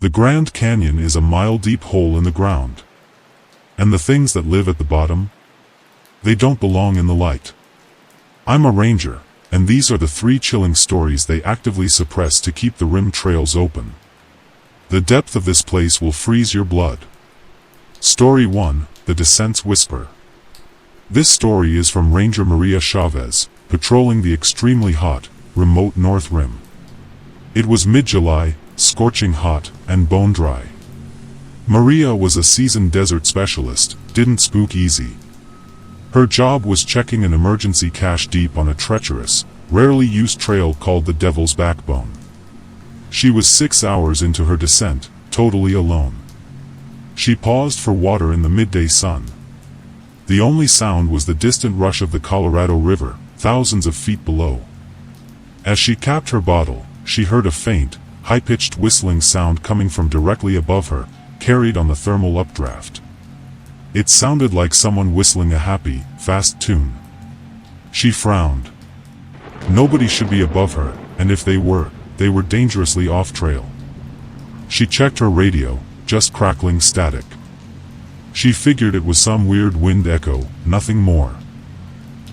The Grand Canyon is a mile-deep hole in the ground. And the things that live at the bottom? They don't belong in the light. I'm a ranger, and these are the 3 chilling stories they actively suppress to keep the rim trails open. The depth of this place will freeze your blood. Story 1, The Descent's Whisper. This story is from Ranger Maria Chavez, patrolling the extremely hot, remote North Rim. It was mid-July, scorching hot, and bone-dry. Maria was a seasoned desert specialist, didn't spook easy. Her job was checking an emergency cache deep on a treacherous, rarely used trail called the Devil's Backbone. She was 6 hours into her descent, totally alone. She paused for water in the midday sun. The only sound was the distant rush of the Colorado River, thousands of feet below. As she capped her bottle, she heard a faint, high-pitched whistling sound coming from directly above her, carried on the thermal updraft. It sounded like someone whistling a happy, fast tune. She frowned. Nobody should be above her, and if they were dangerously off-trail. She checked her radio, just crackling static. She figured it was some weird wind echo, nothing more.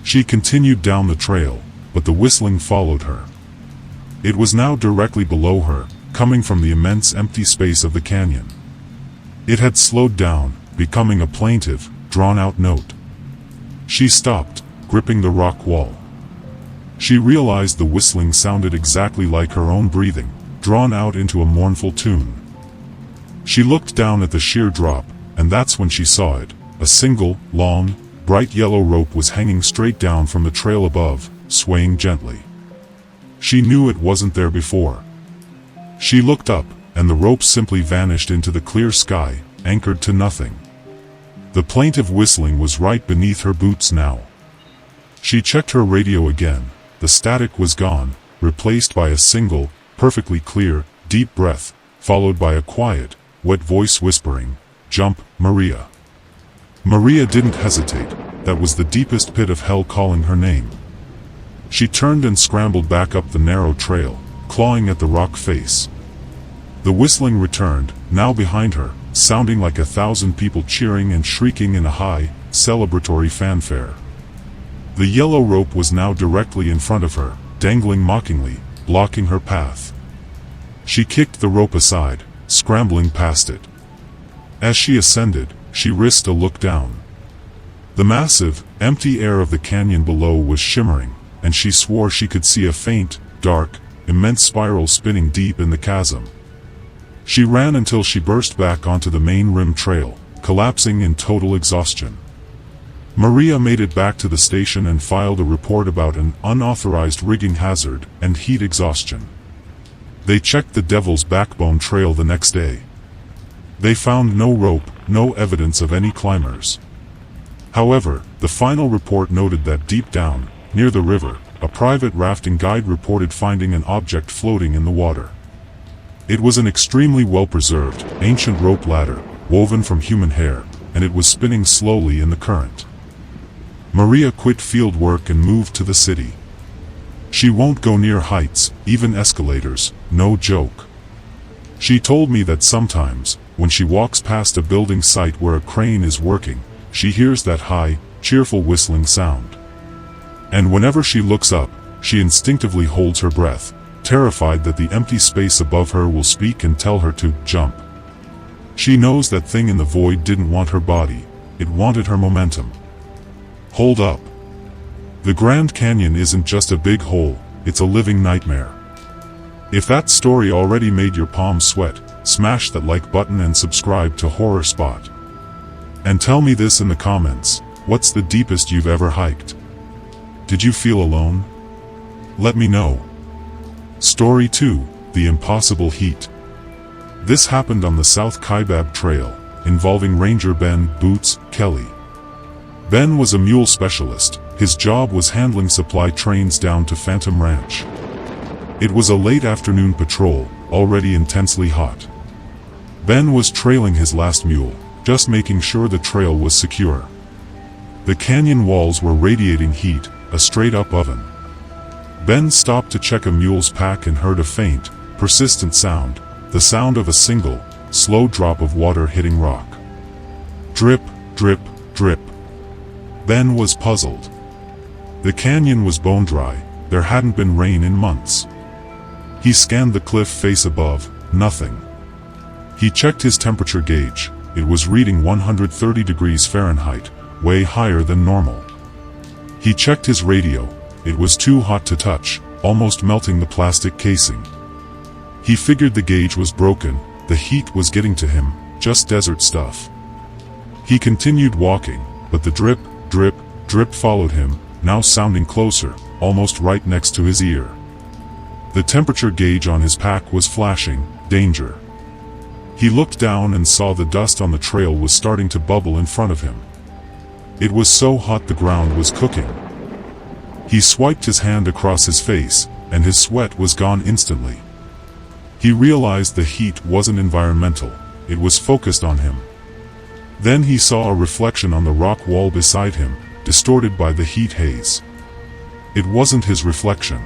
She continued down the trail, but the whistling followed her. It was now directly below her, coming from the immense empty space of the canyon. It had slowed down, becoming a plaintive, drawn-out note. She stopped, gripping the rock wall. She realized the whistling sounded exactly like her own breathing, drawn out into a mournful tune. She looked down at the sheer drop, and that's when she saw it. A single, long, bright yellow rope was hanging straight down from the trail above, swaying gently. She knew it wasn't there before. She looked up, and the rope simply vanished into the clear sky, anchored to nothing. The plaintive whistling was right beneath her boots now. She checked her radio again. The static was gone, replaced by a single, perfectly clear, deep breath, followed by a quiet, wet voice whispering, "Jump, Maria." Maria didn't hesitate. That was the deepest pit of hell calling her name. She turned and scrambled back up the narrow trail, clawing at the rock face. The whistling returned, now behind her, sounding like 1,000 people cheering and shrieking in a high, celebratory fanfare. The yellow rope was now directly in front of her, dangling mockingly, blocking her path. She kicked the rope aside, scrambling past it. As she ascended, she risked a look down. The massive, empty air of the canyon below was shimmering, and she swore she could see a faint, dark, immense spiral spinning deep in the chasm. She ran until she burst back onto the main rim trail, collapsing in total exhaustion. Maria made it back to the station and filed a report about an unauthorized rigging hazard and heat exhaustion. They checked the Devil's Backbone trail the next day. They found no rope, no evidence of any climbers. However, the final report noted that deep down, near the river, a private rafting guide reported finding an object floating in the water. It was an extremely well-preserved, ancient rope ladder, woven from human hair, and it was spinning slowly in the current. Maria quit field work and moved to the city. She won't go near heights, even escalators, no joke. She told me that sometimes, when she walks past a building site where a crane is working, she hears that high, cheerful whistling sound. And whenever she looks up, she instinctively holds her breath, terrified that the empty space above her will speak and tell her to jump. She knows that thing in the void didn't want her body, it wanted her momentum. Hold up. The Grand Canyon isn't just a big hole, it's a living nightmare. If that story already made your palms sweat, smash that like button and subscribe to Horror Spot. And tell me this in the comments, what's the deepest you've ever hiked? Did you feel alone? Let me know. Story 2, The Impossible Heat. This happened on the South Kaibab Trail, involving Ranger Ben "Boots" Kelly. Ben was a mule specialist. His job was handling supply trains down to Phantom Ranch. It was a late afternoon patrol, already intensely hot. Ben was trailing his last mule, just making sure the trail was secure. The canyon walls were radiating heat, a straight-up oven. Ben stopped to check a mule's pack and heard a faint, persistent sound, the sound of a single, slow drop of water hitting rock. Drip, drip, drip. Ben was puzzled. The canyon was bone dry, there hadn't been rain in months. He scanned the cliff face above, nothing. He checked his temperature gauge, it was reading 130 degrees Fahrenheit, way higher than normal. He checked his radio, it was too hot to touch, almost melting the plastic casing. He figured the gauge was broken, the heat was getting to him, just desert stuff. He continued walking, but the drip, drip, drip followed him, now sounding closer, almost right next to his ear. The temperature gauge on his pack was flashing, danger. He looked down and saw the dust on the trail was starting to bubble in front of him. It was so hot the ground was cooking. He swiped his hand across his face, and his sweat was gone instantly. He realized the heat wasn't environmental, it was focused on him. Then he saw a reflection on the rock wall beside him, distorted by the heat haze. It wasn't his reflection.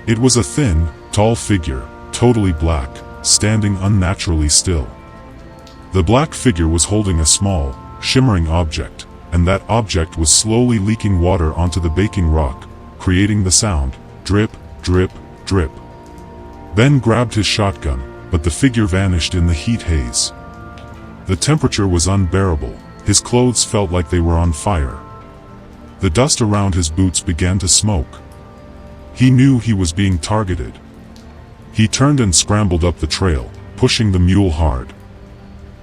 It was a thin, tall figure, totally black, standing unnaturally still. The black figure was holding a small, shimmering object, and that object was slowly leaking water onto the baking rock, creating the sound, drip, drip, drip. Ben grabbed his shotgun, but the figure vanished in the heat haze. The temperature was unbearable, his clothes felt like they were on fire. The dust around his boots began to smoke. He knew he was being targeted. He turned and scrambled up the trail, pushing the mule hard.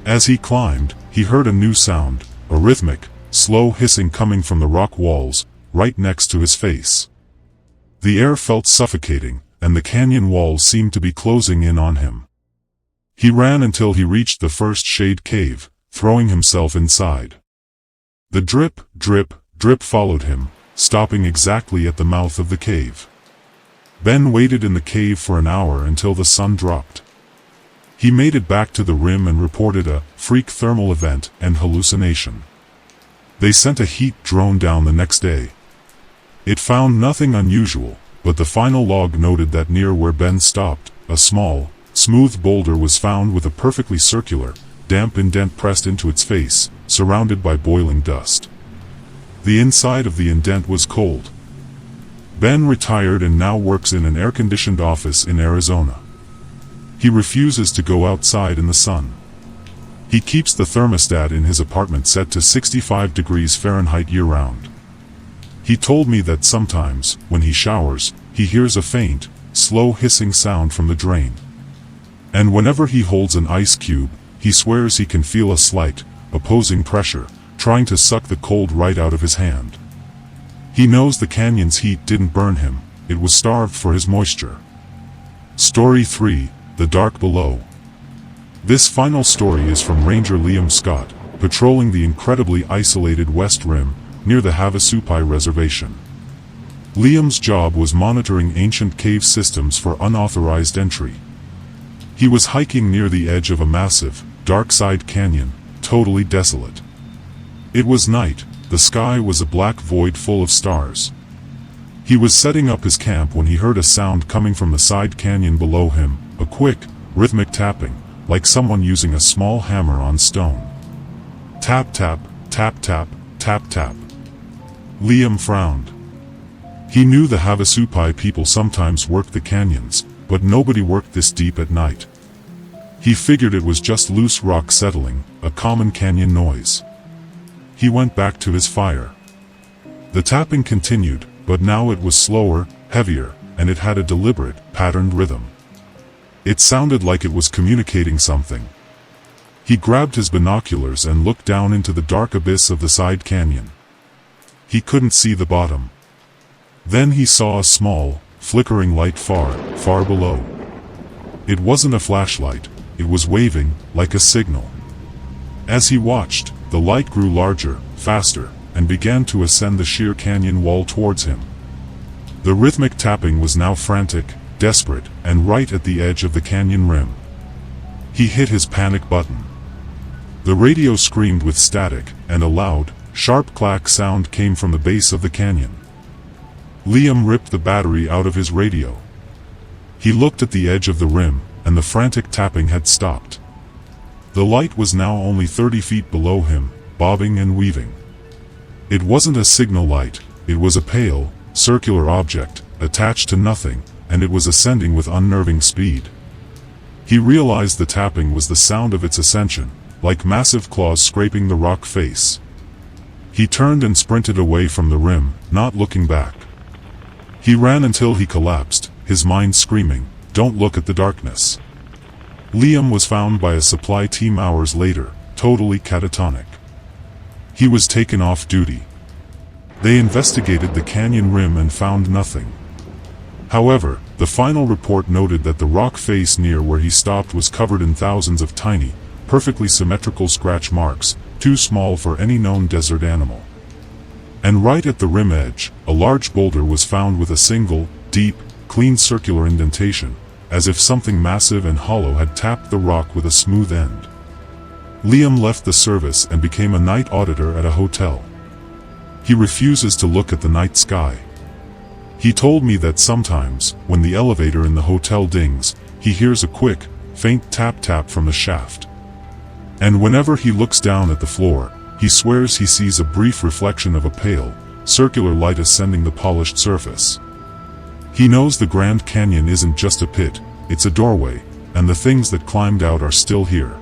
As he climbed, he heard a new sound, a rhythmic, slow hissing coming from the rock walls, right next to his face. The air felt suffocating, and the canyon walls seemed to be closing in on him. He ran until he reached the first shade cave, throwing himself inside. The drip, drip, drip followed him, stopping exactly at the mouth of the cave. Ben waited in the cave for an hour until the sun dropped. He made it back to the rim and reported a freak thermal event and hallucination. They sent a heat drone down the next day. It found nothing unusual, but the final log noted that near where Ben stopped, a small, smooth boulder was found with a perfectly circular, damp indent pressed into its face, surrounded by boiling dust. The inside of the indent was cold. Ben retired and now works in an air-conditioned office in Arizona. He refuses to go outside in the sun. He keeps the thermostat in his apartment set to 65 degrees Fahrenheit year-round. He told me that sometimes, when he showers, he hears a faint, slow hissing sound from the drain. And whenever he holds an ice cube, he swears he can feel a slight, opposing pressure, trying to suck the cold right out of his hand. He knows the canyon's heat didn't burn him, it was starved for his moisture. Story 3, The Dark Below. This final story is from Ranger Liam Scott, patrolling the incredibly isolated West Rim, near the Havasupai Reservation. Liam's job was monitoring ancient cave systems for unauthorized entry. He was hiking near the edge of a massive, dark-side canyon, totally desolate. It was night, the sky was a black void full of stars. He was setting up his camp when he heard a sound coming from the side canyon below him, a quick, rhythmic tapping, like someone using a small hammer on stone. Tap tap, tap tap, tap tap. Liam frowned. He knew the Havasupai people sometimes worked the canyons, but nobody worked this deep at night. He figured it was just loose rock settling, a common canyon noise. He went back to his fire. The tapping continued, but now it was slower, heavier, and it had a deliberate, patterned rhythm. It sounded like it was communicating something. He grabbed his binoculars and looked down into the dark abyss of the side canyon. He couldn't see the bottom. Then he saw a small, flickering light far, far below. It wasn't a flashlight, it was waving, like a signal. As he watched, the light grew larger, faster, and began to ascend the sheer canyon wall towards him. The rhythmic tapping was now frantic, desperate, and right at the edge of the canyon rim. He hit his panic button. The radio screamed with static, and a loud, sharp clack sound came from the base of the canyon. Liam ripped the battery out of his radio. He looked at the edge of the rim, and the frantic tapping had stopped. The light was now only 30 feet below him, bobbing and weaving. It wasn't a signal light, it was a pale, circular object, attached to nothing, and it was ascending with unnerving speed. He realized the tapping was the sound of its ascension, like massive claws scraping the rock face. He turned and sprinted away from the rim, not looking back. He ran until he collapsed, his mind screaming, "Don't look at the darkness." Liam was found by a supply team hours later, totally catatonic. He was taken off duty. They investigated the canyon rim and found nothing. However, the final report noted that the rock face near where he stopped was covered in thousands of tiny, perfectly symmetrical scratch marks, too small for any known desert animal. And right at the rim edge, a large boulder was found with a single, deep, clean circular indentation, as if something massive and hollow had tapped the rock with a smooth end. Liam left the service and became a night auditor at a hotel. He refuses to look at the night sky. He told me that sometimes, when the elevator in the hotel dings, he hears a quick, faint tap-tap from the shaft. And whenever he looks down at the floor, he swears he sees a brief reflection of a pale, circular light ascending the polished surface. He knows the Grand Canyon isn't just a pit, it's a doorway, and the things that climbed out are still here.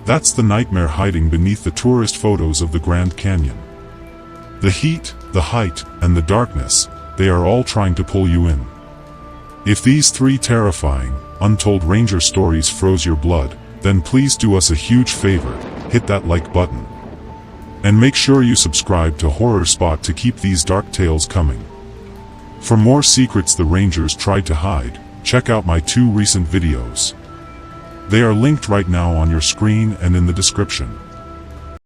That's the nightmare hiding beneath the tourist photos of the Grand Canyon. The heat, the height, and the darkness, they are all trying to pull you in. If these three terrifying, untold ranger stories froze your blood, then please do us a huge favor, hit that like button. And make sure you subscribe to Horror Spot to keep these dark tales coming. For more secrets the Rangers tried to hide, check out my 2 recent videos. They are linked right now on your screen and in the description.